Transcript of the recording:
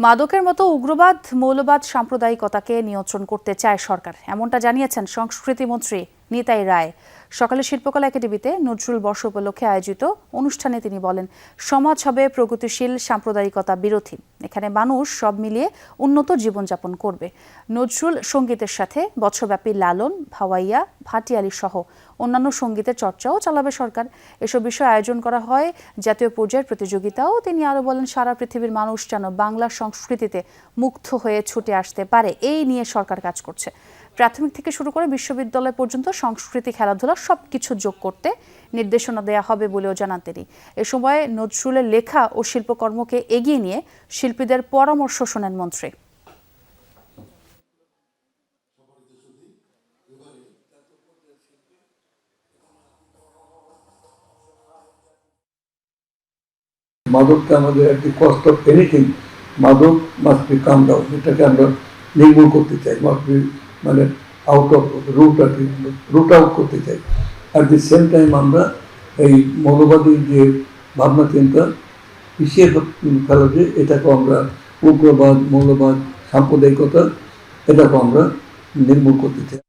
মাদকের মতো উগ্রবাদ, মৌলবাদ, সাম্প্রদায়িকতাকে নিয়ন্ত্রণ করতে চায় সরকার, এমনটা জানিয়েছেন সংস্কৃতিমন্ত্রী নিতাই রায়। সকালে শিল্পকলা একাডেমিতে নজরুল বর্ষ উপলক্ষে আয়োজিত অনুষ্ঠানে তিনি বলেন, সমাজ হবে প্রগতিশীল, সাম্প্রদায়িকতা বিরোধী। এখানে মানুষ সব মিলিয়ে উন্নত জীবনযাপন করবে। নজরুল সঙ্গীতের সাথে বছরব্যাপী লালন, ভাওয়াইয়া, ভাটিয়ালি সহ অন্যান্য সঙ্গীতের চর্চাও চালাবে সরকার। এসব বিষয়ে আয়োজন করা হয় জাতীয় পর্যায়ের প্রতিযোগিতাও। তিনি আরও বলেন, সারা পৃথিবীর মানুষ যেন বাংলা সংস্কৃতিতে মুগ্ধ হয়ে ছুটে আসতে পারে, এই নিয়ে সরকার কাজ করছে। প্রাথমিক থেকে শুরু করে বিশ্ববিদ্যালয় পর্যন্ত সংস্কৃতি, খেলাধুলা সবকিছু যোগ করতে নির্দেশনা দেয়া হবে বলেও জানান তিনি। এ সময় নজরুলের লেখা ও শিল্পকর্মকে এগিয়ে নিয়ে শিল্পীদের পরামর্শ শোনেন মন্ত্রী। মাদকটা আমাদের একটি কস্ট অফ এনিথিং, মাদক মাস্ট বি কাম ডাউন, এটাকে আমরা নির্মূল করতে চাই, মাস্ট বি মানে আউট অফ রুট আর কি, রুট আউট করতে চাই। অ্যাট দি সেম টাইম আমরা এই মৌলবাদী যে ভাবনা চিন্তা পিছিয়ে ফেলা যে এটাকে আমরা উগ্রবাদ, মৌলবাদ, সাম্প্রদায়িকতা এটাকে আমরা নির্মূল করতে চাই।